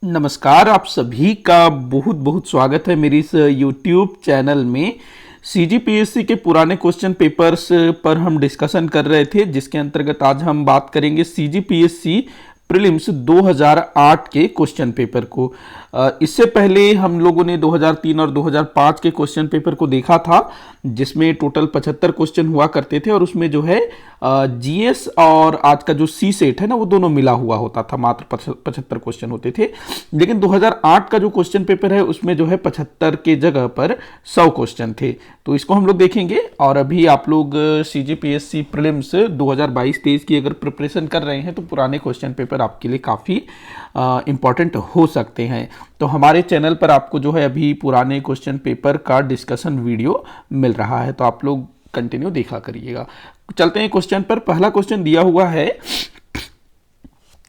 नमस्कार, आप सभी का बहुत बहुत स्वागत है मेरी इस YouTube चैनल में। CGPSC के पुराने क्वेश्चन पेपर्स पर हम डिस्कशन कर रहे थे, जिसके अंतर्गत आज हम बात करेंगे CGPSC प्रीलिम्स 2008 के क्वेश्चन पेपर को। इससे पहले हम लोगों ने 2003 और 2005 के क्वेश्चन पेपर को देखा था, जिसमें टोटल 75 क्वेश्चन हुआ करते थे और उसमें जो है जीएस और आज का जो सी सेट है ना, वो दोनों मिला हुआ होता था। मात्र 75 क्वेश्चन होते थे। लेकिन 2008 का जो क्वेश्चन पेपर है उसमें जो है 75 के जगह पर 100 क्वेश्चन थे। तो इसको हम लोग देखेंगे। और अभी आप लोग CGPSC प्रीलिम्स 2022-23 की अगर प्रिपरेशन कर रहे हैं तो पुराने क्वेश्चन पेपर आपके लिए काफ़ी इम्पॉर्टेंट हो सकते हैं। तो हमारे चैनल पर आपको जो है अभी पुराने क्वेश्चन पेपर का डिस्कशन वीडियो मिल रहा है, तो आप लोग कंटिन्यू देखा करिएगा। चलते हैं क्वेश्चन पर। पहला क्वेश्चन दिया हुआ है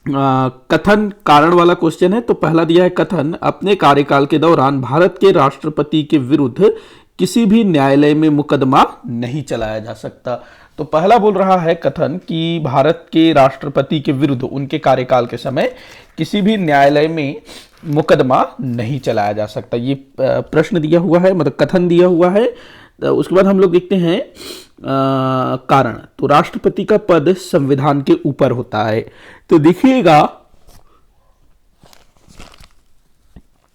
कथन कारण वाला क्वेश्चन है। तो पहला दिया है कथन, अपने कार्यकाल के दौरान भारत के राष्ट्रपति के विरुद्ध किसी भी न्यायालय में मुकदमा नहीं चलाया जा सकता। तो पहला बोल रहा है कथन कि भारत के राष्ट्रपति के विरुद्ध उनके कार्यकाल के समय किसी भी न्यायालय में मुकदमा नहीं चलाया जा सकता। ये प्रश्न दिया हुआ है, मतलब कथन दिया हुआ है। उसके बाद हम लोग देखते हैं कारण। तो राष्ट्रपति का पद संविधान के ऊपर होता है। तो देखिएगा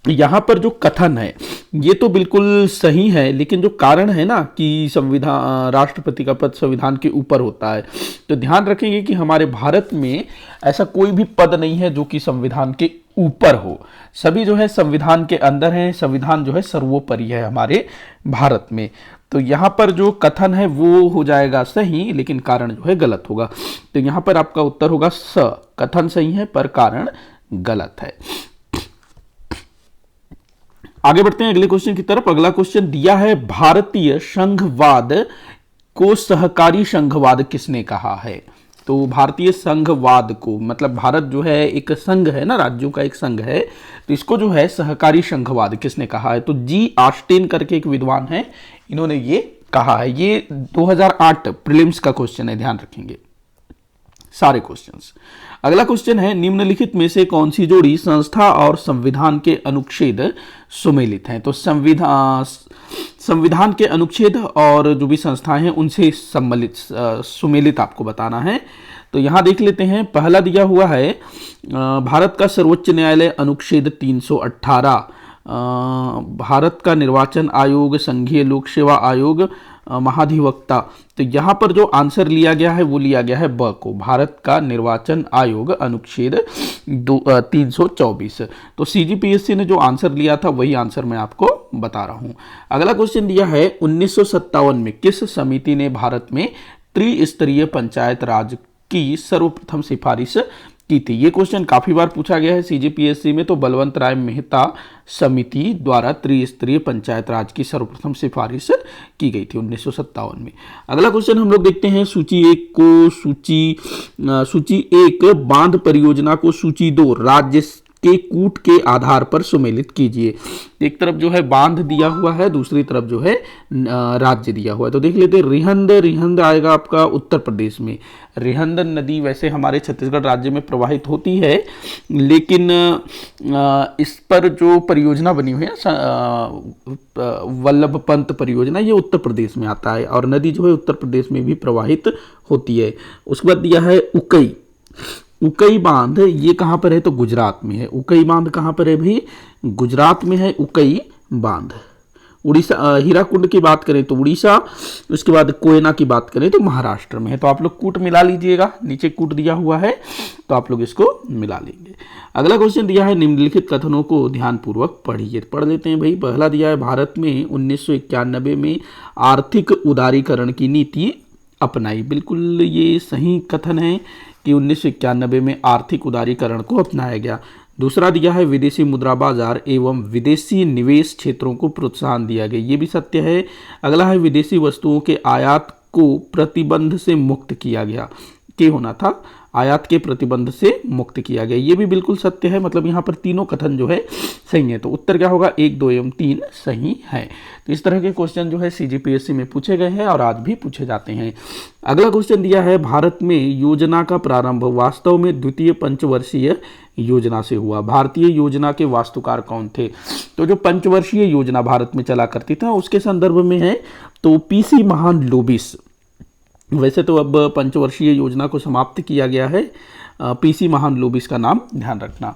यहां पर जो कथन है ये तो बिल्कुल सही है, लेकिन जो कारण है ना कि संविधान राष्ट्रपति का पद संविधान के ऊपर होता है, तो ध्यान रखेंगे कि हमारे भारत में ऐसा कोई भी पद नहीं है जो कि संविधान के ऊपर हो। सभी जो है संविधान के अंदर हैं। संविधान जो है सर्वोपरि है हमारे भारत में। तो यहाँ पर जो कथन है वो हो जाएगा सही, लेकिन कारण जो है गलत होगा। तो यहाँ पर आपका उत्तर होगा स। कथन सही है पर कारण गलत है। आगे बढ़ते हैं अगले क्वेश्चन की तरफ। अगला क्वेश्चन दिया है, भारतीय संघवाद को सहकारी संघवाद किसने कहा है। तो भारतीय संघवाद को, मतलब भारत जो है एक संघ है ना, राज्यों का एक संघ है, तो इसको जो है सहकारी संघवाद किसने कहा है। तो जी ऑस्टिन करके एक विद्वान है, इन्होंने ये कहा है। ये 2008 प्रीलिम्स का क्वेश्चन है, ध्यान रखेंगे सारे क्वेश्चंस। अगला क्वेश्चन है, निम्नलिखित में से कौन सी जोड़ी संस्था और संविधान के अनुच्छेद सुमेलित हैं। तो संविधान के अनुच्छेद और जो भी संस्थाएं हैं उनसे सम्मिलित सुमेलित आपको बताना है। तो यहां देख लेते हैं। पहला दिया हुआ है भारत का सर्वोच्च न्यायालय अनुच्छेद 318, भारत का निर्वाचन आयोग, संघीय लोक सेवा आयोग, महाधिवक्ता। तो यहाँ पर जो आंसर लिया गया है वो लिया गया है ब को, भारत का निर्वाचन आयोग अनुच्छेद 324। तो CGPSC ने जो आंसर लिया था वही आंसर मैं आपको बता रहा हूँ। अगला क्वेश्चन दिया है, 1957 में किस समिति ने भारत में त्रिस्तरीय पंचायत राज की सर्वप्रथम सिफारिश की थी। ये क्वेश्चन काफी बार पूछा गया है CGPSC में। तो बलवंत राय मेहता समिति द्वारा त्रिस्तरीय पंचायत राज की सर्वप्रथम सिफारिश की गई थी 1957 में। अगला क्वेश्चन हम लोग देखते हैं सूची एक को। सूची एक, बांध परियोजना को सूची 2 राज्य के कूट के आधार पर सुमेलित कीजिए। एक तरफ जो है बांध दिया हुआ है, दूसरी तरफ जो है राज्य दिया हुआ है। तो देख लेते हैं रिहंद। रिहंद आएगा आपका उत्तर प्रदेश में। रिहंद नदी वैसे हमारे छत्तीसगढ़ राज्य में प्रवाहित होती है, लेकिन इस पर जो परियोजना बनी हुई है वल्लभ पंत परियोजना, ये उत्तर प्रदेश में आता है और नदी जो है उत्तर प्रदेश में भी प्रवाहित होती है। उसके बाद दिया है उकई। उकई बांध ये कहाँ पर है, तो गुजरात में है। उकई बांध कहाँ पर है भाई, गुजरात में है उकई बांध। उड़ीसा, हीराकुंड की बात करें तो उड़ीसा, उसके बाद कोयना की बात करें तो महाराष्ट्र में है। तो आप लोग कूट मिला लीजिएगा, नीचे कूट दिया हुआ है तो आप लोग इसको मिला लेंगे। अगला क्वेश्चन दिया है, निम्नलिखित कथनों को ध्यानपूर्वक पढ़िए। पढ़ लेते हैं भाई। पहला दिया है, भारत में 1991 में आर्थिक उदारीकरण की नीति अपनाई। बिल्कुल ये सही कथन है कि 1991 में आर्थिक उदारीकरण को अपनाया गया। दूसरा दिया है, विदेशी मुद्रा बाजार एवं विदेशी निवेश क्षेत्रों को प्रोत्साहन दिया गया। ये भी सत्य है। अगला है, विदेशी वस्तुओं के आयात को प्रतिबंध से मुक्त किया गया। क्या होना था, आयात के प्रतिबंध से मुक्त किया गया। ये भी बिल्कुल सत्य है, मतलब यहाँ पर तीनों कथन जो है सही है। तो उत्तर क्या होगा, 1, 2 एवं 3 सही है। तो इस तरह के क्वेश्चन जो है सीजीपीएससी में पूछे गए हैं और आज भी पूछे जाते हैं। अगला क्वेश्चन दिया है, भारत में योजना का प्रारंभ वास्तव में द्वितीय पंचवर्षीय योजना से हुआ। भारतीय योजना के वास्तुकार कौन थे? तो जो पंचवर्षीय योजना भारत में चला करती था उसके संदर्भ में है तो पीसी महालनोबिस। वैसे तो अब पंचवर्षीय योजना को समाप्त किया गया है, पीसी महालनोबिस का नाम ध्यान रखना।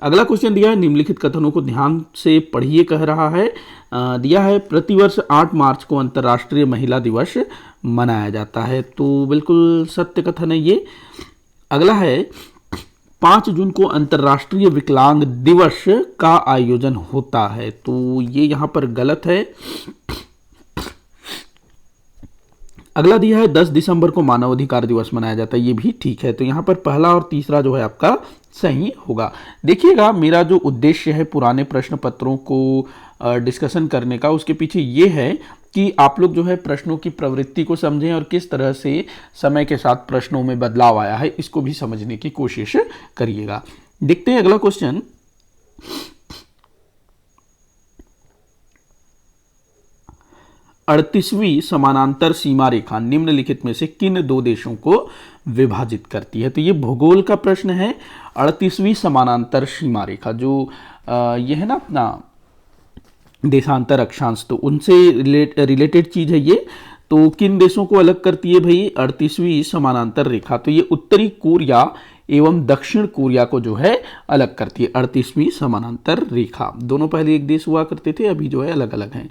अगला क्वेश्चन दिया है, निम्नलिखित कथनों को ध्यान से पढ़िए कह रहा है। दिया है प्रतिवर्ष 8 मार्च को अंतर्राष्ट्रीय महिला दिवस मनाया जाता है। तो बिल्कुल सत्य कथन है ये। अगला है 5 जून को अंतर्राष्ट्रीय विकलांग दिवस का आयोजन होता है। तो ये यहाँ पर गलत है। अगला दिया है 10 दिसंबर को मानव अधिकार दिवस मनाया जाता है। ये भी ठीक है। तो यहाँ पर पहला और तीसरा जो है आपका सही होगा। देखिएगा, मेरा जो उद्देश्य है पुराने प्रश्न पत्रों को डिस्कशन करने का, उसके पीछे ये है कि आप लोग जो है प्रश्नों की प्रवृत्ति को समझें और किस तरह से समय के साथ प्रश्नों में बदलाव आया है इसको भी समझने की कोशिश करिएगा। देखते हैं अगला क्वेश्चन। 38वीं समानांतर सीमा रेखा निम्नलिखित में से किन 2 देशों को विभाजित करती है? तो ये भूगोल का प्रश्न है। 38वीं समानांतर सीमा रेखा जो ये है ना अपना देशांतर अक्षांश, तो उनसे रिलेटेड चीज है ये। तो किन देशों को अलग करती है भाई 38वीं समानांतर रेखा? तो ये उत्तरी कोरिया एवं दक्षिण कोरिया को जो है अलग करती है 38वीं समानांतर रेखा। दोनों पहले एक देश हुआ करते थे, अभी जो है अलग अलग हैं।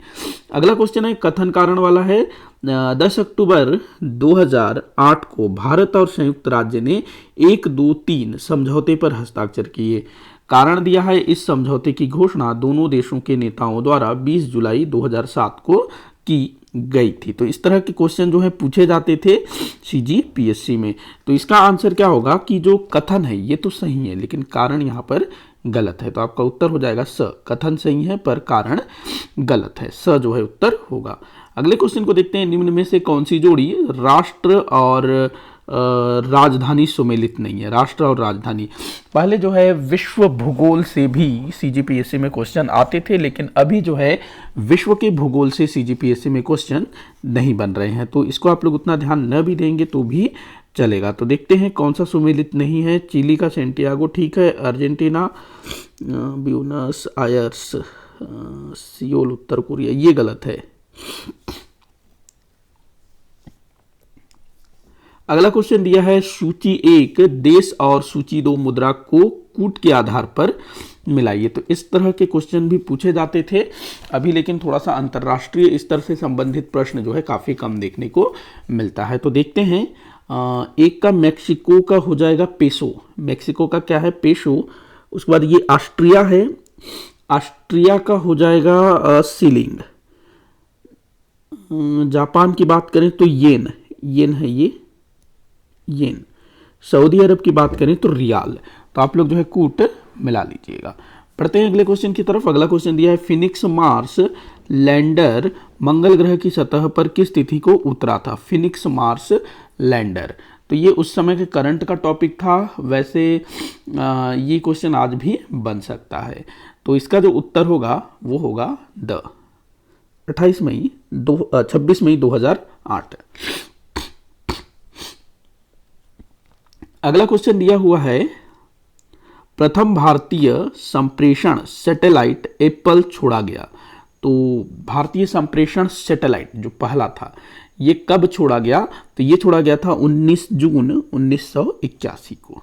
अगला क्वेश्चन है कथन कारण वाला है। 10 अक्टूबर 2008 को भारत और संयुक्त राज्य ने 1, 2, 3 समझौते पर हस्ताक्षर किए। कारण दिया है, इस समझौते की घोषणा दोनों देशों के नेताओं द्वारा 20 जुलाई 2007 को की गई थी। तो इस तरह के क्वेश्चन जो है पूछे जाते थे सीजीपीएससी में। तो इसका आंसर क्या होगा कि जो कथन है ये तो सही है लेकिन कारण यहाँ पर गलत है। तो आपका उत्तर हो जाएगा स। कथन सही है पर कारण गलत है, स जो है उत्तर होगा। अगले क्वेश्चन को देखते हैं, निम्न में से कौन सी जोड़ी राष्ट्र और राजधानी सुमेलित नहीं है? राष्ट्र और राजधानी पहले जो है विश्व भूगोल से भी सीजीपीएससी में क्वेश्चन आते थे, लेकिन अभी जो है विश्व के भूगोल से सीजीपीएससी में क्वेश्चन नहीं बन रहे हैं। तो इसको आप लोग उतना ध्यान न भी देंगे तो भी चलेगा। तो देखते हैं कौन सा सुमेलित नहीं है। चिली का सेंटियागो ठीक है, अर्जेंटीना, ब्यूनस आयर्स, सियोल उत्तर कोरिया ये गलत है। अगला क्वेश्चन दिया है, सूची 1 देश और सूची 2 मुद्रा को कूट के आधार पर मिलाइए। तो इस तरह के क्वेश्चन भी पूछे जाते थे अभी, लेकिन थोड़ा सा अंतर्राष्ट्रीय स्तर से संबंधित प्रश्न जो है काफी कम देखने को मिलता है। तो देखते हैं, एक का मैक्सिको का हो जाएगा पेसो। मैक्सिको का क्या है? पेसो। उसके बाद ये ऑस्ट्रिया है, ऑस्ट्रिया का हो जाएगा सीलिंग। जापान की बात करें तो येन, येन है ये येन। सऊदी अरब की बात करें तो रियाल। तो आप लोग जो है कूट मिला लीजिएगा। पढ़ते हैं अगले क्वेश्चन की तरफ। अगला क्वेश्चन दिया है, फिनिक्स मार्स लैंडर मंगल ग्रह की सतह पर किस तिथि को उतरा था? फिनिक्स मार्स लैंडर, तो ये उस समय के करंट का टॉपिक था। वैसे ये क्वेश्चन आज भी बन सकता है। तो इसका जो उत्तर होगा वो होगा 26 मई 2008। अगला क्वेश्चन दिया हुआ है, प्रथम भारतीय संप्रेषण सैटेलाइट एप्पल छोड़ा गया। तो भारतीय संप्रेषण सैटेलाइट जो पहला था ये कब छोड़ा गया? तो ये छोड़ा गया था 19 जून 1981 को।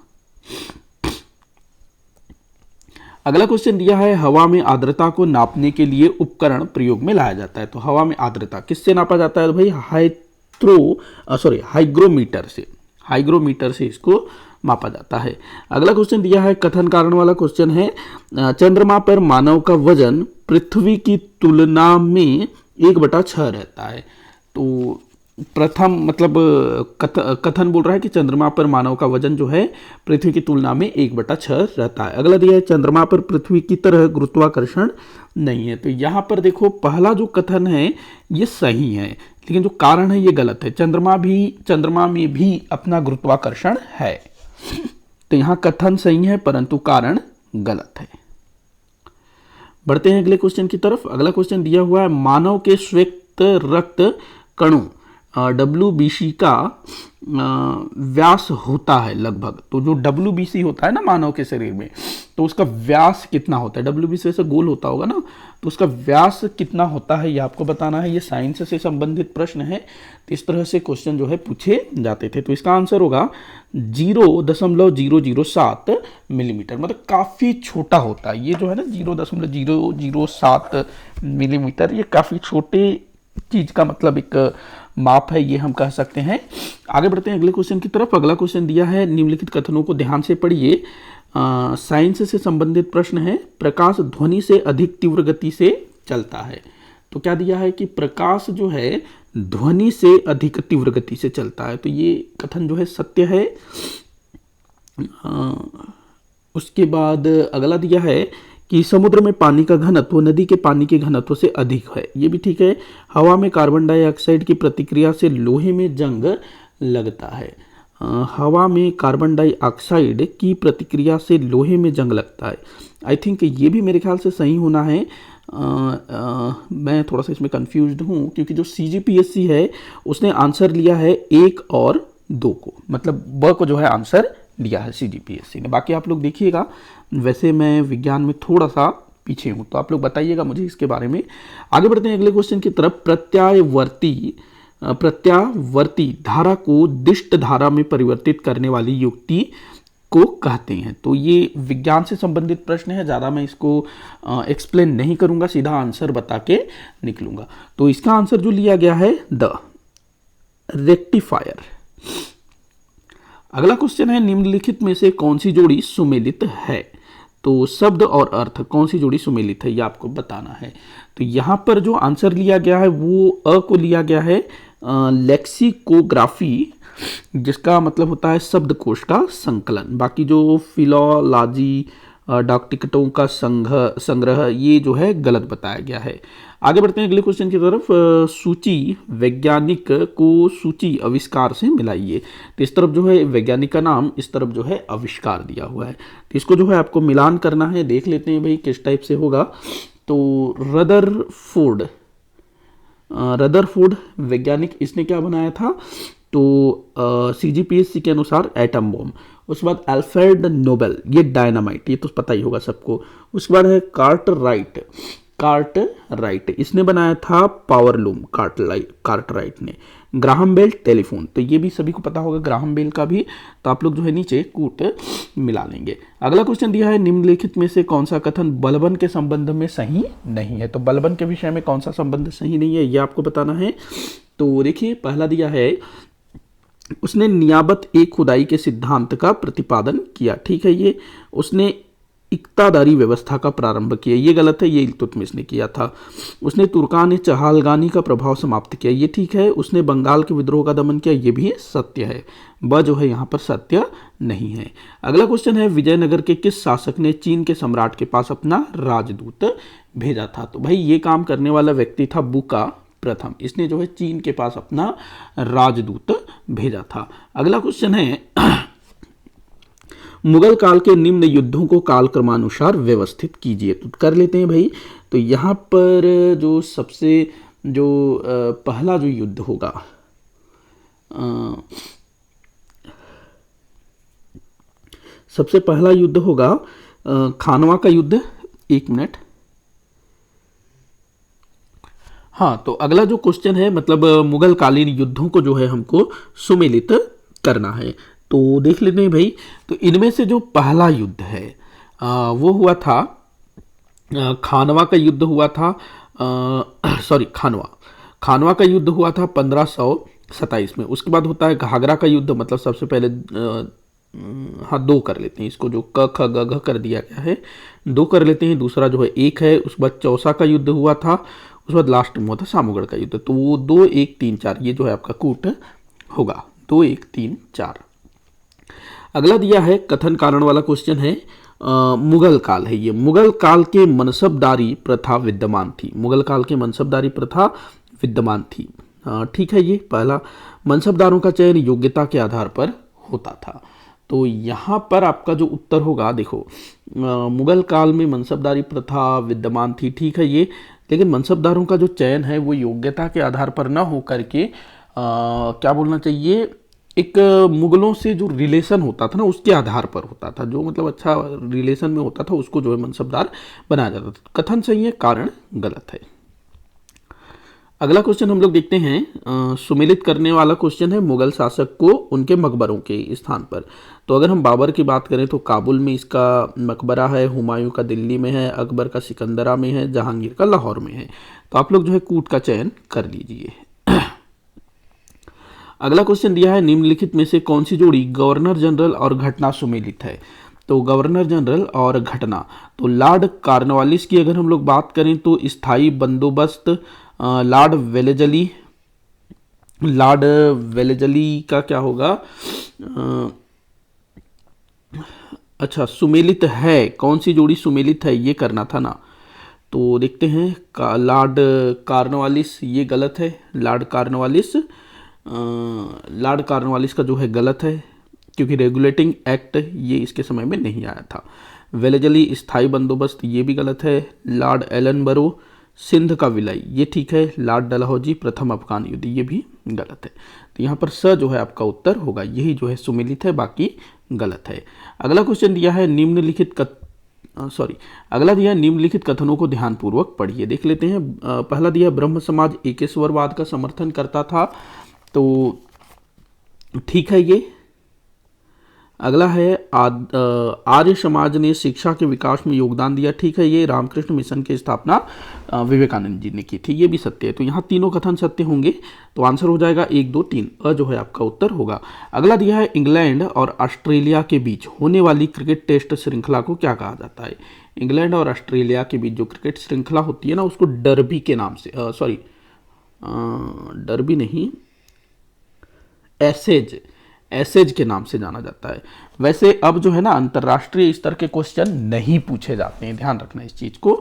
अगला क्वेश्चन दिया है, हवा में आर्द्रता को नापने के लिए उपकरण प्रयोग में लाया जाता है। तो हवा में आर्द्रता किससे नापा जाता है? तो भाई हाइग्रोमीटर से, हाइग्रोमीटर से इसको मापा जाता है। अगला क्वेश्चन दिया है, कथन कारण वाला क्वेश्चन है, चंद्रमा पर मानव का वजन पृथ्वी की तुलना में 1/6 रहता है। तो प्रथम मतलब कथन बोल रहा है कि चंद्रमा पर मानव का वजन जो है पृथ्वी की तुलना में 1/6 रहता है। अगला दिया है, चंद्रमा पर पृथ्वी की तरह गुरुत्वाकर्षण नहीं है। तो यहां पर देखो पहला जो कथन है ये सही है, लेकिन जो कारण है ये गलत है। चंद्रमा में भी अपना गुरुत्वाकर्षण है। तो यहाँ कथन सही है परंतु कारण गलत है। बढ़ते हैं अगले क्वेश्चन की तरफ। अगला क्वेश्चन दिया हुआ है मानव के श्वेत रक्त कणों WBC का व्यास होता है लगभग। तो जो WBC होता है ना मानव के शरीर में, तो उसका व्यास कितना होता है। WBC वैसे गोल होता होगा ना, तो उसका व्यास कितना होता है ये आपको बताना है। ये साइंस से संबंधित प्रश्न है, तो इस तरह से क्वेश्चन जो है पूछे जाते थे। तो इसका आंसर होगा 0.007 मिलीमीटर, मतलब काफ़ी छोटा होता है। ये जो है ना 0.007 मिलीमीटर, ये काफ़ी छोटे चीज़ का मतलब एक माप है, ये हम कह सकते हैं। आगे बढ़ते हैं अगले क्वेश्चन की तरफ। अगला क्वेश्चन दिया है निम्नलिखित कथनों को ध्यान से पढ़िए। साइंस से संबंधित प्रश्न है। प्रकाश ध्वनि से अधिक तीव्र गति से चलता है। तो क्या दिया है कि प्रकाश जो है ध्वनि से अधिक तीव्र गति से चलता है। तो ये कथन जो है सत्य है। उसके बाद अगला दिया है कि समुद्र में पानी का घनत्व नदी के पानी के घनत्व से अधिक है। ये भी ठीक है। हवा में कार्बन डाइऑक्साइड की प्रतिक्रिया से लोहे में जंग लगता है। हवा में कार्बन डाइऑक्साइड की प्रतिक्रिया से लोहे में जंग लगता है। आई थिंक ये भी मेरे ख्याल से सही होना है। मैं थोड़ा सा इसमें कंफ्यूज्ड हूँ, क्योंकि जो CGPSC है उसने आंसर लिया है 1 और 2 को, मतलब ब को जो है आंसर लिया है CGPSC ने। बाकी आप लोग देखिएगा, वैसे मैं विज्ञान में थोड़ा सा पीछे हूँ, तो आप लोग बताइएगा मुझे इसके बारे में। आगे बढ़ते हैं अगले क्वेश्चन की तरफ। प्रत्यावर्ती धारा को दिष्ट धारा में परिवर्तित करने वाली युक्ति को कहते हैं। तो ये विज्ञान से संबंधित प्रश्न है, ज़्यादा मैं इसको एक्सप्लेन नहीं करूँगा, सीधा आंसर बता के निकलूँगा। तो इसका आंसर जो लिया गया है द रेक्टिफायर। अगला क्वेश्चन है निम्नलिखित में से कौन सी जोड़ी सुमेलित है। तो शब्द और अर्थ कौन सी जोड़ी सुमेलित है ये आपको बताना है। तो यहाँ पर जो आंसर लिया गया है वो अ को लिया गया है लेक्सिकोग्राफी, जिसका मतलब होता है शब्दकोश का संकलन। बाकी जो फिलोलॉजी डाक टिकटों का संग्रह ये जो है गलत बताया गया है। आगे बढ़ते हैं अगले क्वेश्चन की तरफ। सूची वैज्ञानिक को सूची आविष्कार से मिलाइए। तो इस तरफ जो है वैज्ञानिक का नाम, इस तरफ जो है आविष्कार दिया हुआ है, तो इसको जो है आपको मिलान करना है। देख लेते हैं भाई किस टाइप से होगा। तो रदरफोर्ड वैज्ञानिक, इसने क्या बनाया था, तो CGPSC के अनुसार एटम बॉम्ब। उसके बाद अल्फ्रेड नोबेल, ये डायनामाइट, ये तो पता ही होगा सबको। उसके बाद है कार्टराइट, इसने बनाया था पावरलूम, कार्टराइट ने। ग्राहम बेल टेलीफोन, तो ये भी सभी को पता होगा ग्राहम बेल का भी। तो आप लोग जो है नीचे कूट मिला लेंगे। अगला क्वेश्चन दिया है निम्नलिखित में से कौन सा कथन बलबन के संबंध में सही नहीं है। तो बलबन के विषय में कौन सा संबंध सही नहीं है ये आपको बताना है। तो देखिए पहला दिया है उसने नियाबत एक खुदाई के सिद्धांत का प्रतिपादन किया। ठीक है, ये उसने इक्तादारी व्यवस्था का प्रारंभ किया, ये गलत है, ये इल्तुतमिश ने किया था। उसने तुर्कान चहालगानी का प्रभाव समाप्त किया, ये ठीक है। उसने बंगाल के विद्रोह का दमन किया, ये भी सत्य है। ब जो है यहाँ पर सत्य नहीं है। अगला क्वेश्चन है विजयनगर के किस शासक ने चीन के सम्राट के पास अपना राजदूत भेजा था। तो भाई ये काम करने वाला व्यक्ति था बुका प्रथम, इसने जो है चीन के पास अपना राजदूत भेजा था। अगला क्वेश्चन है मुगल काल के निम्न युद्धों को काल क्रमानुसार व्यवस्थित कीजिए। तो कर लेते हैं भाई। तो यहाँ पर जो सबसे जो पहला जो युद्ध होगा, सबसे पहला युद्ध होगा खानवा का युद्ध। 1 मिनट। हाँ, तो अगला जो क्वेश्चन है मतलब मुगल कालीन युद्धों को जो है हमको सुमेलित करना है। तो देख लेते हैं भाई। तो इनमें से जो पहला युद्ध है वो हुआ था खानवा का युद्ध हुआ था, खानवा का युद्ध हुआ था 1527 में। उसके बाद होता है घाघरा का युद्ध, मतलब सबसे पहले हाँ 2 कर लेते हैं इसको, जो क ख ग घ कर दिया गया है 2 कर लेते हैं। दूसरा जो है 1 है। उसके बाद चौसा का युद्ध हुआ था। उसके बाद लास्ट में हुआ था सामूगढ़ का युद्ध। तो वो 2 1 3 4 ये जो है आपका कूट होगा 2 1 3 4। अगला दिया है कथन कारण वाला क्वेश्चन है। मुगल काल है ये। मुगल काल के मनसबदारी प्रथा विद्यमान थी। मुगल काल के मनसबदारी प्रथा विद्यमान थी। ठीक है, ये पहला। मनसबदारों का चयन योग्यता के आधार पर होता था। तो यहाँ पर आपका जो उत्तर होगा, देखो मुगल काल में मनसबदारी प्रथा विद्यमान थी, ठीक है ये, लेकिन मनसबदारों का जो चयन है वो योग्यता के आधार पर ना हो करके क्या बोलना चाहिए, एक मुगलों से जो रिलेशन होता था ना उसके आधार पर होता था, जो मतलब अच्छा रिलेशन में होता था उसको जो है मनसबदार बनाया जाता था। कथन सही है, कारण गलत है। अगला क्वेश्चन हम लोग देखते हैं, सुमेलित करने वाला क्वेश्चन है मुगल शासक को उनके मकबरों के स्थान पर। तो अगर हम बाबर की बात करें तो काबुल में इसका मकबरा है, हुमायूं का दिल्ली में है, अकबर का सिकंदरा में है, जहांगीर का लाहौर में है। तो आप लोग जो है कूट का चयन कर लीजिए। अगला क्वेश्चन दिया है, निम्नलिखित में से कौन सी जोड़ी गवर्नर जनरल और घटना सुमेलित है। तो गवर्नर जनरल और घटना, तो लॉर्ड कॉर्नवालिस की अगर हम लोग बात करें तो स्थायी बंदोबस्त, लॉर्ड वेलेजली का क्या होगा, अच्छा सुमेलित है, कौन सी जोड़ी सुमेलित है ये करना था ना। तो देखते हैं, लॉर्ड कॉर्नवालिस, ये गलत है। लॉर्ड कॉर्नवालिस का जो है गलत है, क्योंकि रेगुलेटिंग एक्ट ये इसके समय में नहीं आया था। वेलेजली स्थायी बंदोबस्त, ये भी गलत है। लॉर्ड एलनबरो सिंध का विलय, ये ठीक है। लॉर्ड डलहौजी प्रथम अफगान युद्ध, ये भी गलत है। तो यहाँ पर स जो है आपका उत्तर होगा, यही जो है सुमेलित है, बाकी गलत है। अगला क्वेश्चन दिया है, निम्नलिखित कथनों को ध्यानपूर्वक पढ़िए। देख लेते हैं। पहला दिया, ब्रह्म समाज एकेश्वरवाद का समर्थन करता था, तो ठीक है ये। अगला है, आर्य समाज ने शिक्षा के विकास में योगदान दिया, ठीक है ये। रामकृष्ण मिशन की स्थापना विवेकानंद जी ने की थी, ये भी सत्य है। तो यहाँ तीनों कथन सत्य होंगे, तो आंसर हो जाएगा 1, 2, 3, अ जो है आपका उत्तर होगा। अगला दिया है, इंग्लैंड और ऑस्ट्रेलिया के बीच होने वाली क्रिकेट टेस्ट श्रृंखला को क्या कहा जाता है। इंग्लैंड और ऑस्ट्रेलिया के बीच जो क्रिकेट श्रृंखला होती है ना, उसको डर्बी के नाम से, डर्बी नहीं, एसेज के नाम से जाना जाता है। वैसे अब जो है ना, अंतर्राष्ट्रीय स्तर के क्वेश्चन नहीं पूछे जाते हैं, ध्यान रखना इस चीज को,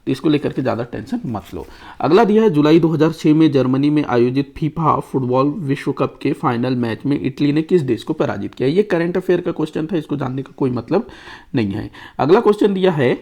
तो इसको लेकर के ज्यादा टेंशन मत लो। अगला दिया है, जुलाई 2006 में जर्मनी में आयोजित फीफा फुटबॉल विश्व कप के फाइनल मैच में इटली ने किस देश को पराजित किया। ये करंट अफेयर का क्वेश्चन था, इसको जानने का कोई मतलब नहीं है। अगला क्वेश्चन दिया है,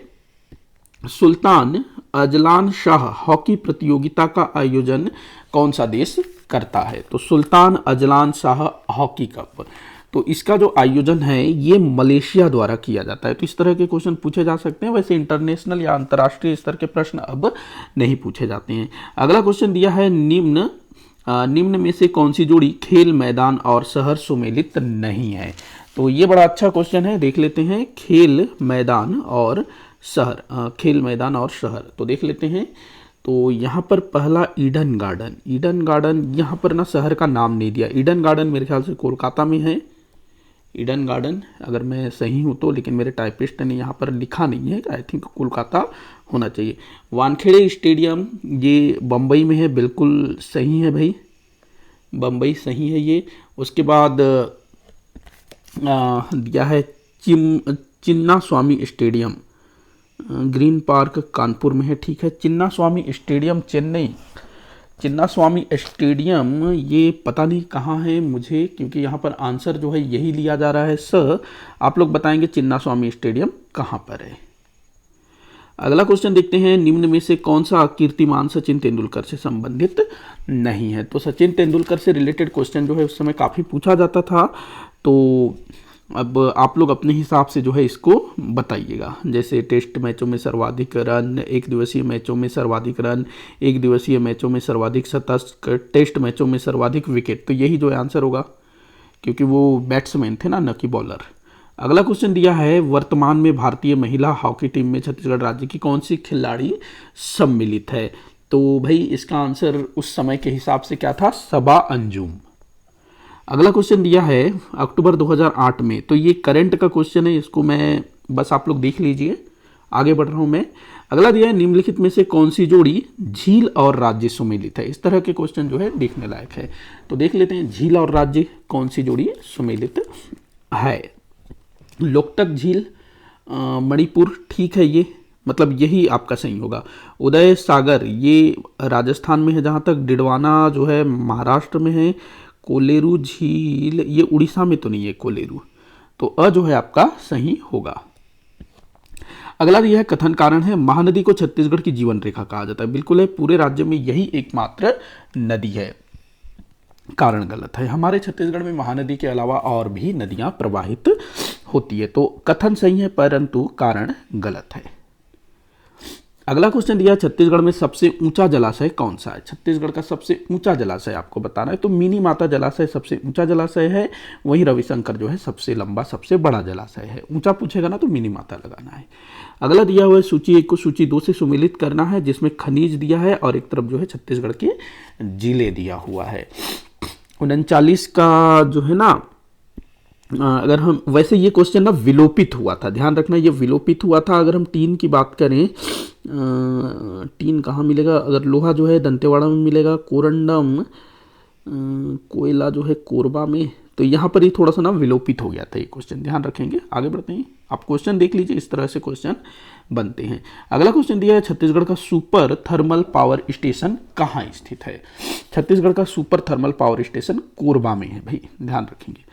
सुल्तान अजलान शाह हॉकी प्रतियोगिता का आयोजन कौन सा देश करता है। तो Sultan Azlan Shah hockey cup, तो इसका जो आयोजन है ये मलेशिया द्वारा किया जाता है। तो इस तरह के क्वेश्चन पूछे जा सकते हैं, वैसे इंटरनेशनल या अंतर्राष्ट्रीय स्तर के प्रश्न अब नहीं पूछे जाते हैं। अगला क्वेश्चन दिया है, निम्न में से कौन सी जोड़ी खेल मैदान और शहर सुमेलित नहीं है। तो ये बड़ा अच्छा क्वेश्चन है, देख लेते हैं। खेल मैदान और शहर, तो देख लेते हैं। तो यहाँ पर पहला ईडन गार्डन, यहाँ पर ना शहर का नाम नहीं दिया। ईडन गार्डन मेरे ख्याल से कोलकाता में है, ईडन गार्डन, अगर मैं सही हूँ तो, लेकिन मेरे टाइपिस्ट ने यहाँ पर लिखा नहीं है, आई थिंक कोलकाता होना चाहिए। वानखेड़े स्टेडियम ये बम्बई में है, बिल्कुल सही है भाई, बम्बई सही है ये। उसके बाद दिया है चिन्ना स्वामी स्टेडियम, ग्रीन पार्क कानपुर में है, ठीक है। चिन्ना स्वामी स्टेडियम चेन्नई, चिन्ना स्वामी स्टेडियम ये पता नहीं कहाँ है मुझे, क्योंकि यहाँ पर आंसर जो है यही लिया जा रहा है सर। आप लोग बताएंगे चिन्ना स्वामी स्टेडियम कहाँ पर है। अगला क्वेश्चन देखते हैं, निम्न में से कौन सा कीर्तिमान सचिन तेंदुलकर से संबंधित नहीं है। तो सचिन तेंदुलकर से रिलेटेड क्वेश्चन जो है उस समय काफ़ी पूछा जाता था, तो अब आप लोग अपने हिसाब से जो है इसको बताइएगा। जैसे टेस्ट मैचों में सर्वाधिक रन, एक दिवसीय मैचों में सर्वाधिक रन, एक दिवसीय मैचों में सर्वाधिक शतक, टेस्ट मैचों में सर्वाधिक विकेट, तो यही जो है आंसर होगा, क्योंकि वो बैट्समैन थे ना कि बॉलर। अगला क्वेश्चन दिया है, वर्तमान में भारतीय महिला हॉकी टीम में छत्तीसगढ़ राज्य की कौन सी खिलाड़ी सम्मिलित है। तो भाई इसका आंसर उस समय के हिसाब से क्या था, सबा अंजुम। अगला क्वेश्चन दिया है, अक्टूबर 2008 में, तो ये करंट का क्वेश्चन है, इसको मैं बस आप लोग देख लीजिए, आगे बढ़ रहा हूं मैं। अगला दिया है, निम्नलिखित में से कौन सी जोड़ी झील और राज्य सुमेलित है। इस तरह के क्वेश्चन जो है देखने लायक है, तो देख लेते हैं झील और राज्य कौन सी जोड़ी सुमेलित है। लोकटक झील मणिपुर, ठीक है ये, मतलब यही आपका सही होगा। उदय सागर ये राजस्थान में है जहाँ तक, डिडवाना जो है महाराष्ट्र में है, कोलेरू झील ये उड़ीसा में तो नहीं है कोलेरू, तो अ जो है आपका सही होगा। अगला दिया है कथन कारण है महानदी को छत्तीसगढ़ की जीवन रेखा कहा जाता है। बिल्कुल है, पूरे राज्य में यही एकमात्र नदी है। कारण गलत है, हमारे छत्तीसगढ़ में महानदी के अलावा और भी नदियां प्रवाहित होती है। तो कथन सही है परंतु कारण गलत है। अगला क्वेश्चन दिया है छत्तीसगढ़ में सबसे ऊंचा जलाशय कौन सा है। छत्तीसगढ़ का सबसे ऊंचा जलाशय आपको बताना है। तो मिनी माता जलाशय सबसे ऊंचा जलाशय है, वहीं रविशंकर जो है सबसे लंबा सबसे बड़ा जलाशय है। ऊंचा पूछेगा ना तो मिनी माता लगाना है। अगला दिया हुआ है सूची 1 को सूची 2 से सुमेलित करना है, जिसमें खनिज दिया है और एक तरफ जो है छत्तीसगढ़ के जिले दिया हुआ है। 39 का जो है ना, अगर हम वैसे ये क्वेश्चन ना विलोपित हुआ था, ध्यान रखना ये विलोपित हुआ था। अगर हम टीन की बात करें, टीन कहाँ मिलेगा, अगर लोहा जो है दंतेवाड़ा में मिलेगा, कोरंडम कोयला जो है कोरबा में, तो यहाँ पर ही थोड़ा सा ना विलोपित हो गया था ये क्वेश्चन, ध्यान रखेंगे। आगे बढ़ते हैं, आप क्वेश्चन देख लीजिए, इस तरह से क्वेश्चन बनते हैं। अगला क्वेश्चन दिया है छत्तीसगढ़ का सुपर थर्मल पावर स्टेशन कहाँ स्थित है। छत्तीसगढ़ का super thermal power station Korba में है भाई, ध्यान रखेंगे।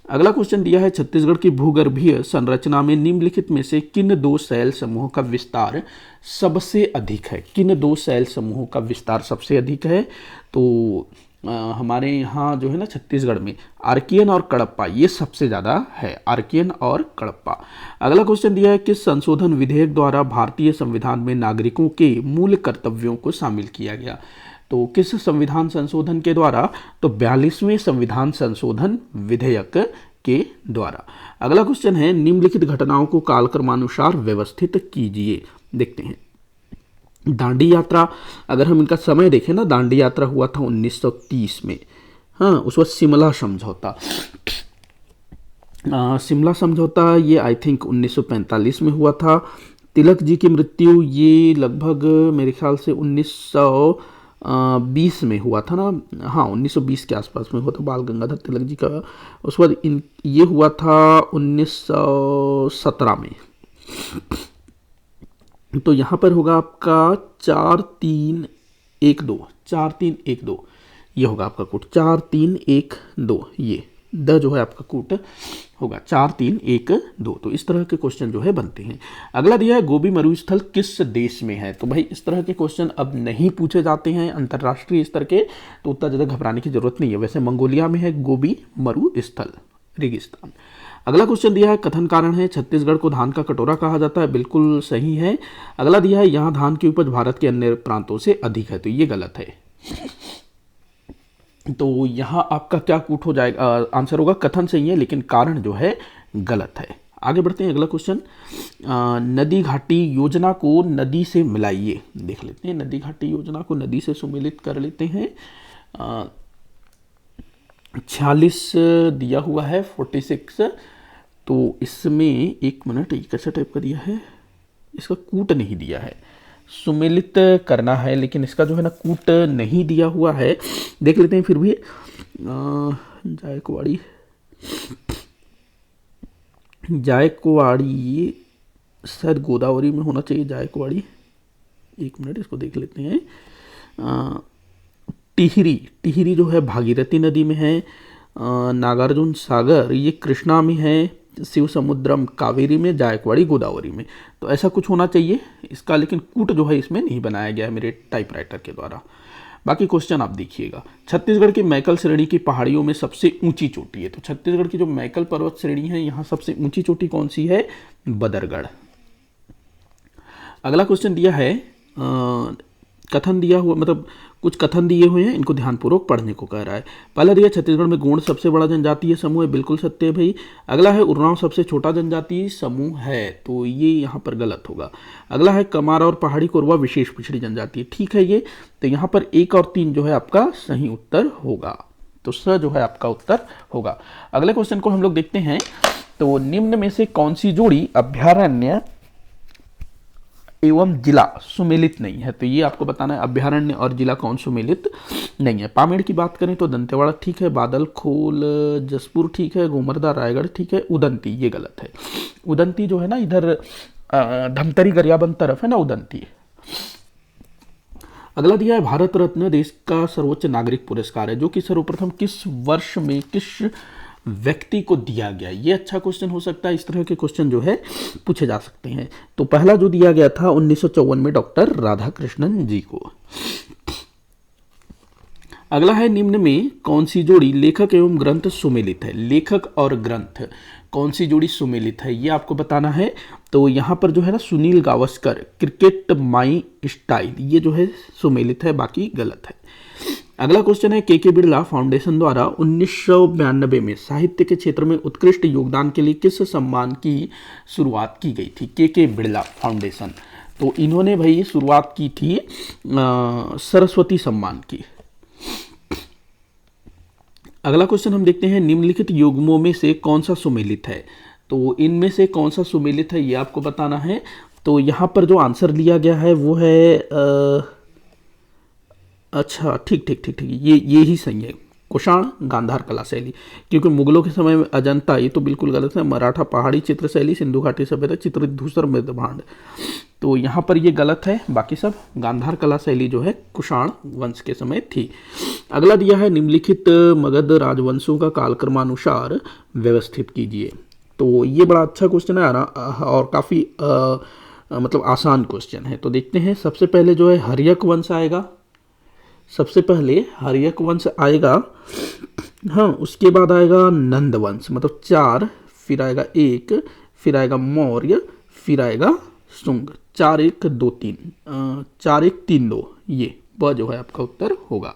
अगला क्वेश्चन दिया है छत्तीसगढ़ की भूगर्भीय संरचना में निम्नलिखित में से किन 2 शैल समूहों का विस्तार सबसे अधिक है। किन 2 शैल समूहों का विस्तार सबसे अधिक है। तो हमारे यहाँ जो है ना छत्तीसगढ़ में आर्कियन और कडप्पा ये सबसे ज़्यादा है, आर्कियन और कडप्पा। अगला क्वेश्चन दिया है किस संशोधन विधेयक द्वारा भारतीय संविधान में नागरिकों के मूल कर्तव्यों को शामिल किया गया। तो किस संविधान संशोधन के द्वारा, तो 42वें संविधान संशोधन विधेयक के द्वारा। अगला क्वेश्चन है निम्नलिखित घटनाओं को कालक्रमानुसार व्यवस्थित कीजिए। देखते हैं, दांडी यात्रा, अगर हम इनका समय देखें ना, दांडी यात्रा हुआ था 1930 में, हाँ उस वक्त शिमला समझौता, शिमला समझौता ये आई थिंक 1945 में हुआ था। तिलक जी की मृत्यु ये लगभग मेरे ख्याल से 1920 में हुआ था ना, हाँ 1920 के आसपास में हुआ था बाल गंगाधर तिलक जी का। उस बाद ये हुआ था 1917 में। तो यहाँ पर होगा आपका 4312, 4312 ये होगा आपका कूट, 4312 ये द जो है आपका कूट होगा 4312। तो इस तरह के क्वेश्चन जो है बनते हैं। अगला दिया है गोबी मरुस्थल किस देश में है। तो भाई इस तरह के क्वेश्चन अब नहीं पूछे जाते हैं अंतर्राष्ट्रीय स्तर के, तो उतना ज़्यादा घबराने की जरूरत नहीं है। वैसे मंगोलिया में है गोबी मरुस्थल, रेगिस्तान। अगला क्वेश्चन दिया है कथन कारण है छत्तीसगढ़ को धान का कटोरा कहा जाता है। बिल्कुल सही है। अगला दिया है यहाँ धान की उपज भारत के अन्य प्रांतों से अधिक है, तो ये गलत है। तो यहाँ आपका क्या कूट हो जाएगा, आंसर होगा कथन सही है लेकिन कारण जो है गलत है। आगे बढ़ते हैं, अगला क्वेश्चन, नदी घाटी योजना को नदी से मिलाइए। देख लेते हैं, नदी घाटी योजना को नदी से सुमेलित कर लेते हैं। 46 दिया हुआ है, 46। तो इसमें एक मिनट, ये कैसा टाइप का दिया है, इसका कूट नहीं दिया है, सुमेलित करना है, लेकिन इसका जो है ना कूट नहीं दिया हुआ है। देख लेते हैं फिर भी। जायकवाड़ी, जायकवाड़ी शायद गोदावरी में होना चाहिए, जायकवाड़ी। एक मिनट इसको देख लेते हैं। टिहरी, टिहरी जो है भागीरथी नदी में है। नागार्जुन सागर ये कृष्णा में है। शिव समुद्रम कावेरी में, जायकवाड़ी गोदावरी में। तो ऐसा कुछ होना चाहिए इसका, लेकिन कूट जो है इसमें नहीं बनाया गया है मेरे टाइपराइटर के द्वारा। बाकी क्वेश्चन आप देखिएगा। छत्तीसगढ़ की मैकल श्रेणी की पहाड़ियों में सबसे ऊंची चोटी है। तो छत्तीसगढ़ की जो मैकल पर्वत श्रेणी है, यहाँ सबसे ऊंची चोटी कौन सी है, बदरगढ़। अगला क्वेश्चन दिया है कथन दिया हुआ, मतलब कुछ कथन दिए हुए हैं, इनको ध्यानपूर्वक पढ़ने को कह रहा है। पहला दिया छत्तीसगढ़ में गोंड सबसे बड़ा जनजातीय समूह है, बिल्कुल सत्य है भाई। अगला है उरांव सबसे छोटा जनजातीय समूह है, तो ये यहाँ पर गलत होगा। अगला है कमार और पहाड़ी कोरवा विशेष पिछड़ी जनजाति, ठीक है ये। तो यहाँ पर 1 और 3 जो है आपका सही उत्तर होगा, तो स जो है आपका उत्तर होगा। अगले क्वेश्चन को हम लोग देखते हैं। तो निम्न में से कौन सी जोड़ी अभ्यारण्य एवं जिला सुमेलित नहीं है। तो ये आपको बताना है, अभ्यारण्य और जिला कौन सुमेलित नहीं है। पामेड़ की बात करें तो दंतेवाड़ा ठीक है, बादलखोल जसपुर ठीक है, गोमर्दा रायगढ़ ठीक है, उदंती ये गलत है। उदंती जो है ना इधर धमतरी गरियाबंद तरफ है ना उदंती। अगला दिया है भारत रत्न देश का सर्वोच्च नागरिक पुरस्कार है, जो कि सर्वप्रथम किस वर्ष में किस व्यक्ति को दिया गया? ये अच्छा क्वेश्चन हो सकता है, इस तरह के क्वेश्चन जो है पूछे जा सकते हैं। तो पहला जो दिया गया था 1954 में डॉक्टर राधाकृष्णन जी को। अगला है, निम्न में कौन सी जोड़ी लेखक एवं ग्रंथ सुमेलित है? लेखक और ग्रंथ कौन सी जोड़ी सुमेलित है, ये आपको बताना है। तो यहाँ पर जो है ना, Sunil Gavaskar cricket my style, ये जो है सुमेलित है, बाकी गलत है। अगला क्वेश्चन है, के बिरला फाउंडेशन द्वारा 1992 में साहित्य के क्षेत्र में उत्कृष्ट योगदान के लिए किस सम्मान की शुरुआत की गई थी? के बिरला फाउंडेशन, तो इन्होंने भाई शुरुआत की थी सरस्वती सम्मान की। अगला क्वेश्चन हम देखते हैं, निम्नलिखित युग्मों में से कौन सा सुमेलित है? तो इनमें से कौन सा सुमेलित है, ये आपको बताना है। तो यहाँ पर जो आंसर लिया गया है वो है अच्छा, ठीक, ये ही सही है, कुषाण गांधार कला शैली, क्योंकि मुगलों के समय में अजंता, ये तो बिल्कुल गलत है, मराठा पहाड़ी चित्र शैली, सिंधु घाटी सभ्यता, चित्रित धूसर मृदभांड, तो यहाँ पर ये गलत है, बाकी सब गांधार कला शैली जो है कुषाण वंश के समय थी। अगला दिया है, निम्नलिखित मगध राजवंशों का कालक्रमानुसार व्यवस्थित कीजिए। तो ये बड़ा अच्छा क्वेश्चन है और काफ़ी मतलब आसान क्वेश्चन है। तो देखते हैं, सबसे पहले जो है हर्यक वंश आएगा, सबसे पहले हर्यक वंश आएगा, हाँ, उसके बाद आएगा नंद वंश, मतलब 4, फिर आएगा 1, फिर आएगा मौर्य, फिर आएगा शुंग, 4 1 2 3, 4 1 3 2, ये वह जो है आपका उत्तर होगा।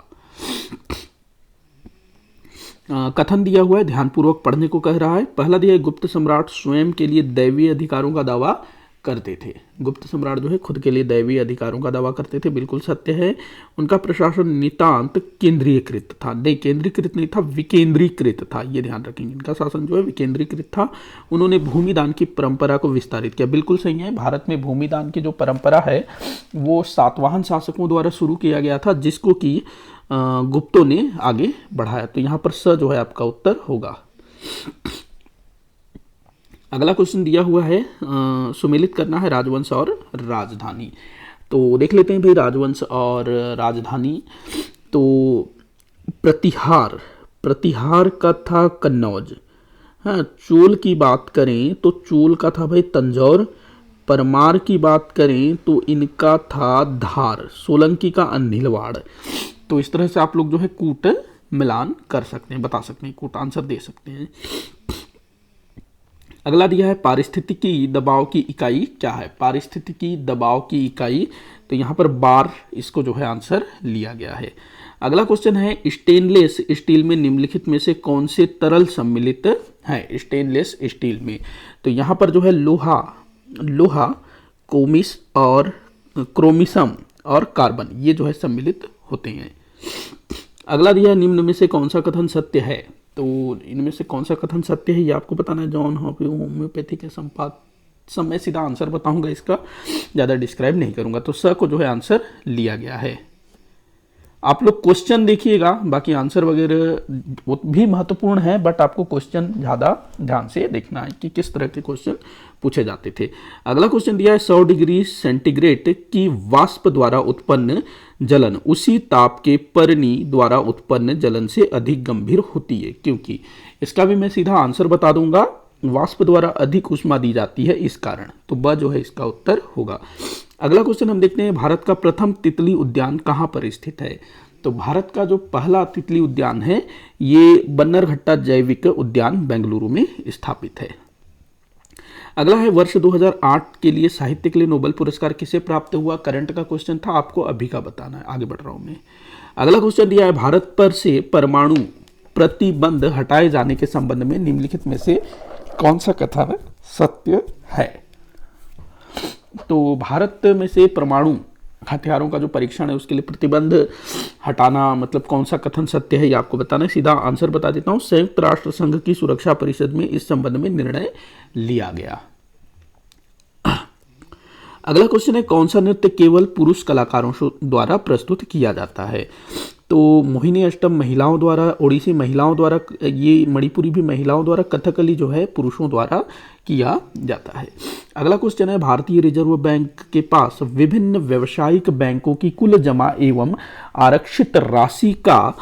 कथन दिया हुआ है, ध्यानपूर्वक पढ़ने को कह रहा है। पहला दिया है, गुप्त सम्राट स्वयं के लिए दैवीय अधिकारों का दावा करते थे। गुप्त सम्राट जो है खुद के लिए दैवीय अधिकारों का दावा करते थे, बिल्कुल सत्य है। उनका प्रशासन नितांत केंद्रीयकृत था, नहीं केंद्रीकृत नहीं था, विकेंद्रीकृत था, ये ध्यान रखेंगे, इनका शासन जो है विकेंद्रीकृत था। उन्होंने भूमिदान की परंपरा को विस्तारित किया, बिल्कुल सही है। भारत में भूमिदान की जो परंपरा है वो सातवाहन शासकों द्वारा शुरू किया गया था, जिसको कि गुप्तों ने आगे बढ़ाया। तो यहाँ पर स जो है आपका उत्तर होगा। अगला क्वेश्चन दिया हुआ है, सुमेलित करना है राजवंश और राजधानी। तो देख लेते हैं भाई, राजवंश और राजधानी। तो प्रतिहार का था कन्नौज, हाँ। चोल की बात करें तो चोल का था भाई तंजौर। परमार की बात करें तो इनका था धार। सोलंकी का अनिलवाड़। तो इस तरह से आप लोग जो है कूट मिलान कर सकते हैं, बता सकते हैं, कूट आंसर दे सकते हैं। अगला दिया है, पारिस्थितिकी दबाव की इकाई क्या है? पारिस्थितिकी दबाव की इकाई, तो यहाँ पर बार इसको जो है आंसर लिया गया है। अगला क्वेश्चन है, स्टेनलेस स्टील में निम्नलिखित में से कौन से तरल सम्मिलित है? स्टेनलेस स्टील में, तो यहाँ पर जो है लोहा कोमिस और क्रोमिसम और कार्बन, ये जो है सम्मिलित होते हैं। अगला दिया, निम्न में से कौन सा कथन सत्य है? तो इनमें से कौन सा कथन सत्य है ये आपको बताना है। जॉन होम्योपैथी के मैं सीधा आंसर बताऊंगा, इसका ज़्यादा डिस्क्राइब नहीं करूंगा। तो स को जो है आंसर लिया गया है। आप लोग क्वेश्चन देखिएगा, बाकी आंसर वगैरह वो भी महत्वपूर्ण है, बट आपको क्वेश्चन ज़्यादा ध्यान से देखना है कि किस तरह के क्वेश्चन पूछे जाते थे। अगला क्वेश्चन दिया है, 100 डिग्री सेंटीग्रेड की वाष्प द्वारा उत्पन्न जलन उसी ताप के परनी द्वारा उत्पन्न जलन से अधिक गंभीर होती है, क्योंकि इसका भी मैं सीधा आंसर बता दूंगा, वाष्प द्वारा अधिक ऊष्मा दी जाती है इस कारण। तो ब जो है इसका उत्तर होगा। अगला क्वेश्चन हम देखते हैं, भारत का प्रथम तितली उद्यान कहाँ पर स्थित है? तो भारत का जो पहला तितली उद्यान है ये बन्नरघट्टा जैविक उद्यान बेंगलुरु में स्थापित है। अगला है, वर्ष 2008 के लिए साहित्य के लिए नोबेल पुरस्कार किसे प्राप्त हुआ? करंट का क्वेश्चन था, आपको अभी का बताना है, आगे बढ़ रहा हूं मैं। अगला क्वेश्चन दिया है, भारत पर से परमाणु प्रतिबंध हटाए जाने के संबंध में निम्नलिखित में से कौन सा कथन सत्य है? तो भारत में से परमाणु हथियारों का जो परीक्षण है उसके लिए प्रतिबंध हटाना, मतलब कौन सा कथन सत्य है ये आपको बताना है। सीधा आंसर बता देता हूं, संयुक्त राष्ट्र संघ की सुरक्षा परिषद में इस संबंध में निर्णय लिया गया। अगला क्वेश्चन है, कौन सा नृत्य केवल पुरुष कलाकारों द्वारा प्रस्तुत किया जाता है? तो मोहिनी अष्टम महिलाओं द्वारा, ओडिसी महिलाओं द्वारा, ये मणिपुरी भी महिलाओं द्वारा, कथकली जो है पुरुषों द्वारा किया जाता है। अगला क्वेश्चन है, भारतीय रिजर्व बैंक के पास विभिन्न व्यावसायिक बैंकों की कुल जमा एवं आरक्षित राशि का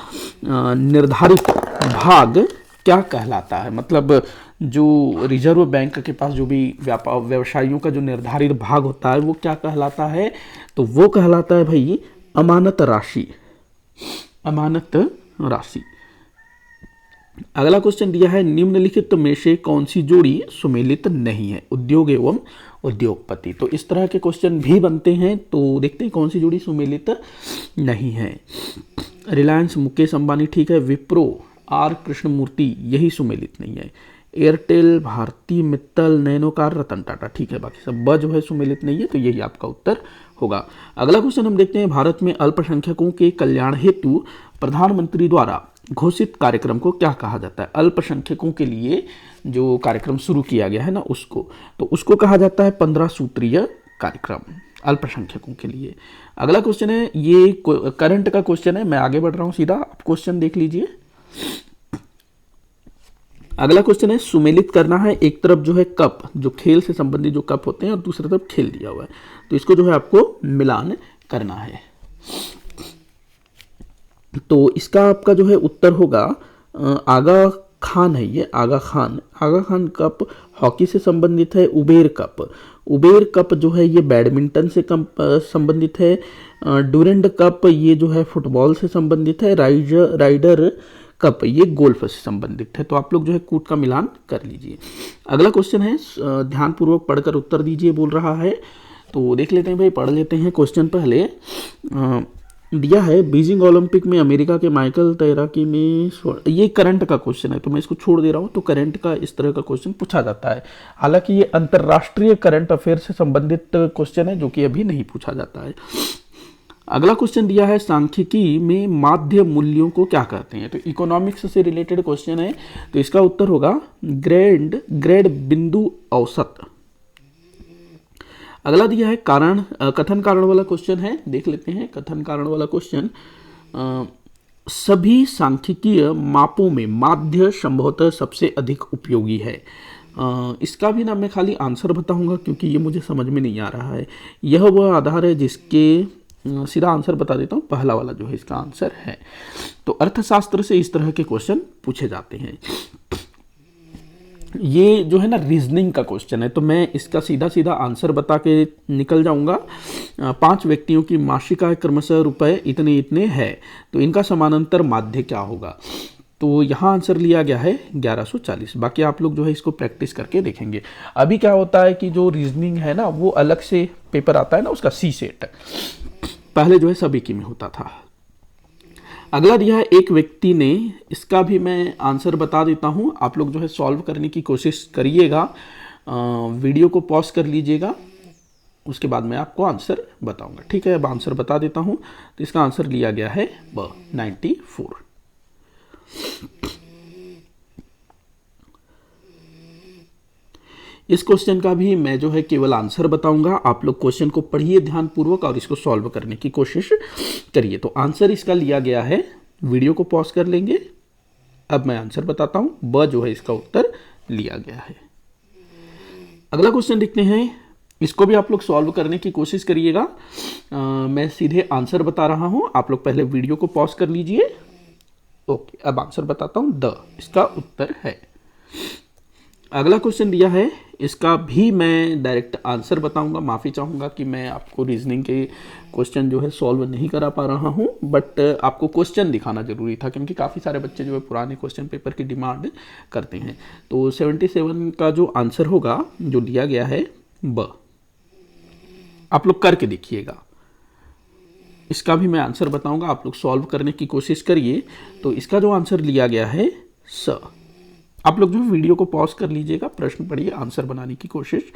निर्धारित भाग क्या कहलाता है, मतलब जो रिजर्व बैंक के पास जो भी व्यापार व्यवसायियों का जो निर्धारित भाग होता है वो क्या कहलाता है, तो वो कहलाता है भाई अमानत राशि। अमानत राशि। अगला क्वेश्चन दिया है निम्नलिखित में से कौन सी जोड़ी सुमेलित नहीं है, उद्योग एवं उद्योगपति। तो इस तरह के क्वेश्चन भी बनते हैं, तो देखते हैं कौन सी जोड़ी सुमेलित नहीं है। रिलायंस मुकेश अंबानी ठीक है, विप्रो आर कृष्णमूर्ति यही सुमेलित नहीं है, एयरटेल भारती मित्तल नैनोकार रतन टाटा ठीक है, बाकी सब ब जो है सुमेलित नहीं है, तो यही आपका उत्तर होगा। अगला क्वेश्चन हम देखते हैं भारत में अल्पसंख्यकों के कल्याण हेतु प्रधानमंत्री द्वारा घोषित कार्यक्रम को क्या कहा जाता है। अल्पसंख्यकों के लिए जो कार्यक्रम शुरू किया गया है ना उसको, तो उसको कहा जाता है 15 सूत्रीय कार्यक्रम अल्पसंख्यकों के लिए। अगला क्वेश्चन है, ये करंट का क्वेश्चन है, मैं आगे बढ़ रहा हूं सीधा, आप क्वेश्चन देख लीजिए। अगला क्वेश्चन है सुमेलित करना है, एक तरफ जो है कप, जो खेल से संबंधित जो कप होते हैं और दूसरी तरफ खेल दिया हुआ है, तो इसको जो है आपको मिलान करना है। तो इसका आपका जो है उत्तर होगा आगा खान है, ये आगा खान कप हॉकी से संबंधित है। उबेर कप जो है ये बैडमिंटन से संबंधित है। डूरेंड कप ये जो है फुटबॉल से संबंधित है। राइडर कप ये गोल्फ से संबंधित है। तो आप लोग जो है कूट का मिलान कर लीजिए। अगला क्वेश्चन है, ध्यानपूर्वक पढ़कर उत्तर दीजिए बोल रहा है, तो देख लेते हैं भाई, पढ़ लेते हैं क्वेश्चन। पहले दिया है बीजिंग ओलंपिक में अमेरिका के माइकल तैराकी में ये करंट का क्वेश्चन है, तो मैं इसको छोड़ दे रहा हूँ। तो करंट का इस तरह का क्वेश्चन पूछा जाता है, हालांकि ये अंतरराष्ट्रीय करंट अफेयर से संबंधित क्वेश्चन है जो कि अभी नहीं पूछा जाता है। अगला क्वेश्चन दिया है सांख्यिकी में माध्य मूल्यों को क्या कहते हैं, तो इकोनॉमिक्स से रिलेटेड क्वेश्चन है, तो इसका उत्तर होगा ग्रेड बिंदु औसत। अगला दिया है कथन कारण वाला क्वेश्चन है, देख लेते हैं कथन कारण वाला क्वेश्चन। सभी सांख्यिकीय मापों में माध्य संभवतः सबसे अधिक उपयोगी है। इसका भी ना मैं खाली आंसर बताऊंगा क्योंकि ये मुझे समझ में नहीं आ रहा है। यह वह आधार है जिसके सीधा आंसर बता देता हूँ, पहला वाला जो है इसका आंसर है। तो अर्थशास्त्र से इस तरह के क्वेश्चन पूछे जाते हैं। ये जो है ना रीजनिंग का क्वेश्चन है, तो मैं इसका सीधा आंसर बता के निकल जाऊंगा। 5 व्यक्तियों की मासिक आय क्रमशः रुपए इतने इतने है, तो इनका समानांतर माध्य क्या होगा, तो यहाँ आंसर लिया गया है 1140। बाकी आप लोग जो है इसको प्रैक्टिस करके देखेंगे। अभी क्या होता है कि जो रीजनिंग है ना वो अलग से पेपर आता है ना, उसका सी सेट पहले जो है सभी की में होता था। अगला दिया है एक व्यक्ति ने, इसका भी मैं आंसर बता देता हूं, आप लोग जो है सॉल्व करने की कोशिश करिएगा। वीडियो को पॉज कर लीजिएगा, उसके बाद मैं आपको आंसर बताऊंगा, ठीक है। अब आंसर बता देता हूं, तो इसका आंसर लिया गया है 94। इस क्वेश्चन का भी मैं जो है केवल आंसर बताऊंगा, आप लोग क्वेश्चन को पढ़िए ध्यानपूर्वक और इसको सॉल्व करने की कोशिश करिए। तो आंसर इसका लिया गया है, वीडियो को पॉज कर लेंगे, अब मैं आंसर बताता हूं, ब जो है इसका उत्तर लिया गया है। अगला क्वेश्चन देखते हैं, इसको भी आप लोग सॉल्व करने की कोशिश करिएगा। मैं सीधे आंसर बता रहा हूं, आप लोग पहले वीडियो को पॉज कर लीजिए। ओके, अब आंसर बताता हूं, द इसका उत्तर है। अगला क्वेश्चन दिया है, इसका भी मैं डायरेक्ट आंसर बताऊंगा। माफ़ी चाहूँगा कि मैं आपको रीजनिंग के क्वेश्चन जो है सॉल्व नहीं करा पा रहा हूं, बट आपको क्वेश्चन दिखाना जरूरी था क्योंकि काफ़ी सारे बच्चे जो है पुराने क्वेश्चन पेपर की डिमांड करते हैं। तो 77 का जो आंसर होगा जो दिया गया है ब, आप लोग करके देखिएगा। इसका भी मैं आंसर बताऊंगा, आप लोग सॉल्व करने की कोशिश करिए। तो इसका जो आंसर लिया गया है स। आप लोग जो वीडियो को पॉज कर लीजिएगा, प्रश्न पढ़िए, आंसर बनाने की कोशिश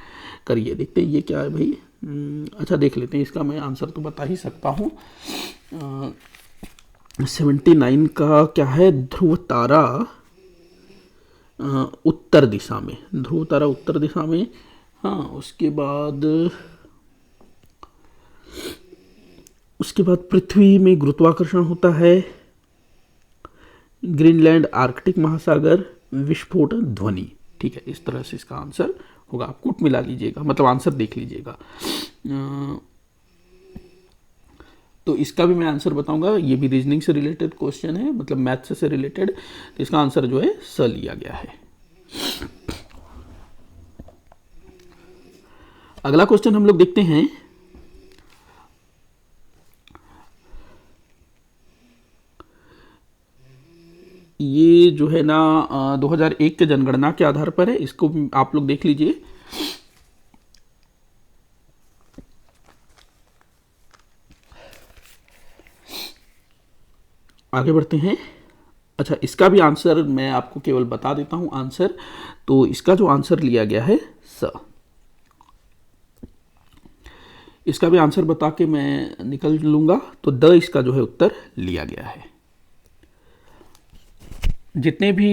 करिए। देखते हैं ये क्या है भाई। अच्छा देख लेते हैं, इसका मैं आंसर तो बता ही सकता हूँ। 79 का क्या है, ध्रुव तारा उत्तर दिशा में, ध्रुव तारा उत्तर दिशा में। हाँ, उसके बाद पृथ्वी में गुरुत्वाकर्षण होता है। ग्रीनलैंड, आर्कटिक महासागर, विस्फोट ध्वनि, ठीक है। इस तरह से इसका आंसर होगा, आप कूट मिला लीजिएगा, मतलब आंसर देख लीजिएगा। तो इसका भी मैं आंसर बताऊंगा, ये भी रीजनिंग से रिलेटेड क्वेश्चन है, मतलब मैथ्स से रिलेटेड। तो इसका आंसर जो है स लिया गया है। अगला क्वेश्चन हम लोग देखते हैं। ये जो है ना 2001 के जनगणना के आधार पर है, इसको आप लोग देख लीजिए। आगे बढ़ते हैं। अच्छा, इसका भी आंसर मैं आपको केवल बता देता हूं आंसर। तो इसका जो आंसर लिया गया है स। इसका भी आंसर बता के मैं निकल लूंगा। तो द इसका जो है उत्तर लिया गया है। जितने भी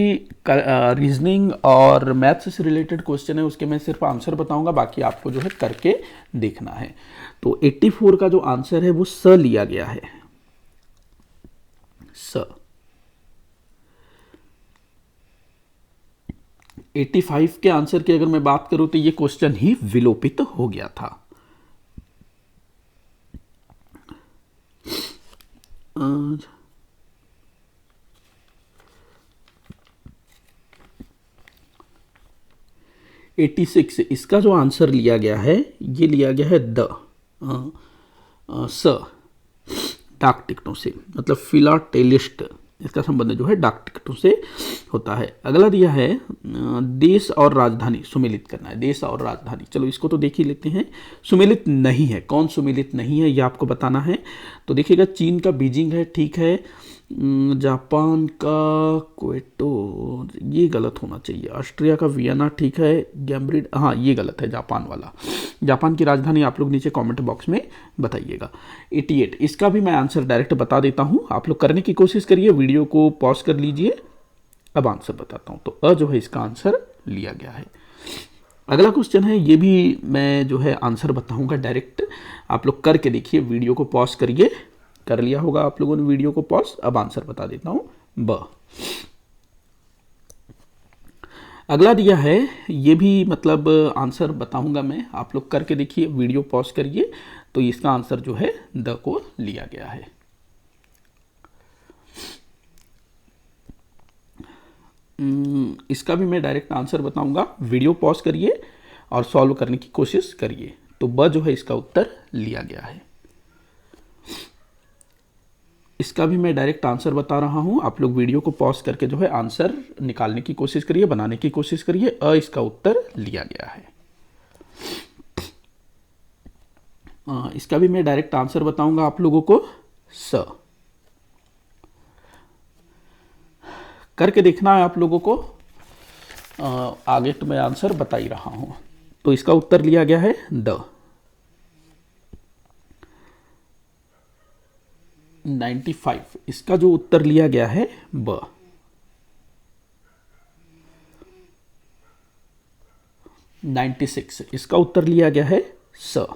रीजनिंग और मैथ्स से रिलेटेड क्वेश्चन है उसके मैं सिर्फ आंसर बताऊंगा, बाकी आपको जो है करके देखना है। तो 84 का जो आंसर है वो स लिया गया है, स। 85 के आंसर की अगर मैं बात करूं तो ये क्वेश्चन ही विलोपित हो गया था। अ, 86 इसका जो आंसर लिया गया है ये लिया गया है द स, डाक टिकटों से, मतलब फिलाटेलिस्ट, इसका संबंध जो है डाक टिकटों से होता है। अगला दिया है देश और राजधानी सुमेलित करना है, देश और राजधानी। चलो इसको तो देख ही लेते हैं। सुमेलित नहीं है, कौन सुमेलित नहीं है ये आपको बताना है। तो देखिएगा, चीन का बीजिंग है, ठीक है। जापान का क्वेटो, ये गलत होना चाहिए। ऑस्ट्रिया का वियना, ठीक है। गैम्ब्रिड, हाँ ये गलत है, जापान वाला। जापान की राजधानी आप लोग नीचे कमेंट बॉक्स में बताइएगा। 88 इसका भी मैं आंसर डायरेक्ट बता देता हूँ, आप लोग करने की कोशिश करिए। वीडियो को पॉज कर लीजिए, अब आंसर बताता हूँ। तो अ जो है इसका आंसर लिया गया है। अगला क्वेश्चन है, ये भी मैं जो है आंसर बताऊंगा डायरेक्ट, आप लोग करके देखिए। वीडियो को पॉज करिए, कर लिया होगा आप लोगों ने वीडियो को पॉज। अब आंसर बता देता हूं, ब। अगला दिया है, ये भी मतलब आंसर बताऊंगा मैं, आप लोग करके देखिए, वीडियो पॉज करिए। तो इसका आंसर जो है द को लिया गया है। इसका भी मैं डायरेक्ट आंसर बताऊंगा, वीडियो पॉज करिए और सॉल्व करने की कोशिश करिए। तो ब जो है इसका उत्तर लिया गया है। इसका भी मैं डायरेक्ट आंसर बता रहा हूं, आप लोग वीडियो को पॉज करके जो है आंसर निकालने की कोशिश करिए, बनाने की कोशिश करिए। अ इसका उत्तर लिया गया है। इसका भी मैं डायरेक्ट आंसर बताऊंगा आप लोगों को, स। करके देखना है आप लोगों को। आगे तो मैं आंसर बता ही रहा हूं। तो इसका उत्तर लिया गया है द। 95 इसका जो उत्तर लिया गया है ब। 96 इसका उत्तर लिया गया है स।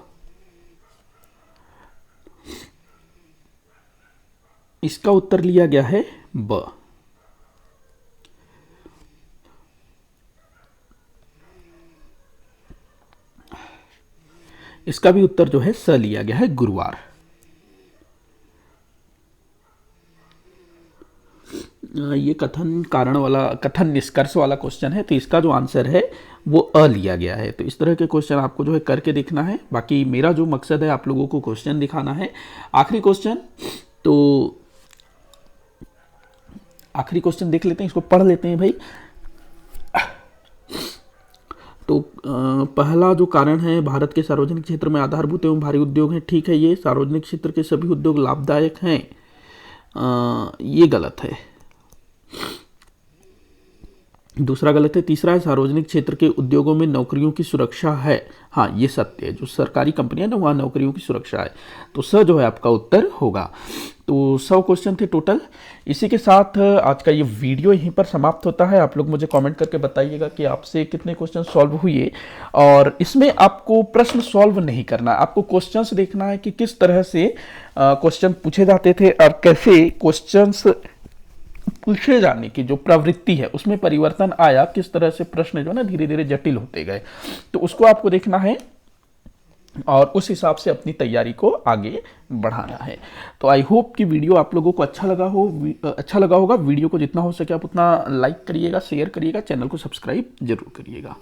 इसका उत्तर लिया गया है ब। इसका भी उत्तर जो है स लिया गया है, गुरुवार। ये कथन कारण वाला, कथन निष्कर्ष वाला क्वेश्चन है। तो इसका जो आंसर है वो अ लिया गया है। तो इस तरह के क्वेश्चन आपको जो है करके देखना है। बाकी मेरा जो मकसद है आप लोगों को क्वेश्चन दिखाना है। आखिरी क्वेश्चन, तो आखिरी क्वेश्चन देख लेते हैं, इसको पढ़ लेते हैं भाई। तो पहला जो कारण है, भारत के सार्वजनिक क्षेत्र में आधारभूत एवं भारी उद्योग हैं, ठीक है। ये सार्वजनिक क्षेत्र के सभी उद्योग लाभदायक हैं, ये गलत है। दूसरा गलत है। तीसरा है, सार्वजनिक क्षेत्र के उद्योगों में नौकरियों की सुरक्षा है, हाँ ये सत्य है। जो सरकारी कंपनियां ना, वहाँ नौकरियों की सुरक्षा है। तो स जो है आपका उत्तर होगा। तो 100 क्वेश्चन थे टोटल। इसी के साथ आज का ये वीडियो यहीं पर समाप्त होता है। आप लोग मुझे कमेंट करके बताइएगा कि आपसे कितने क्वेश्चन सॉल्व हुए। और इसमें आपको प्रश्न सॉल्व नहीं करना, आपको क्वेश्चंस देखना है कि किस तरह से क्वेश्चन पूछे जाते थे और कैसे क्वेश्चंस पूछे जाने की जो प्रवृत्ति है उसमें परिवर्तन आया, किस तरह से प्रश्न जो है ना धीरे धीरे जटिल होते गए। तो उसको आपको देखना है। और उस हिसाब से अपनी तैयारी को आगे बढ़ाना है। तो आई होप कि वीडियो आप लोगों को अच्छा लगा होगा। वीडियो को जितना हो सके आप उतना लाइक करिएगा, शेयर करिएगा, चैनल को सब्सक्राइब जरूर करिएगा।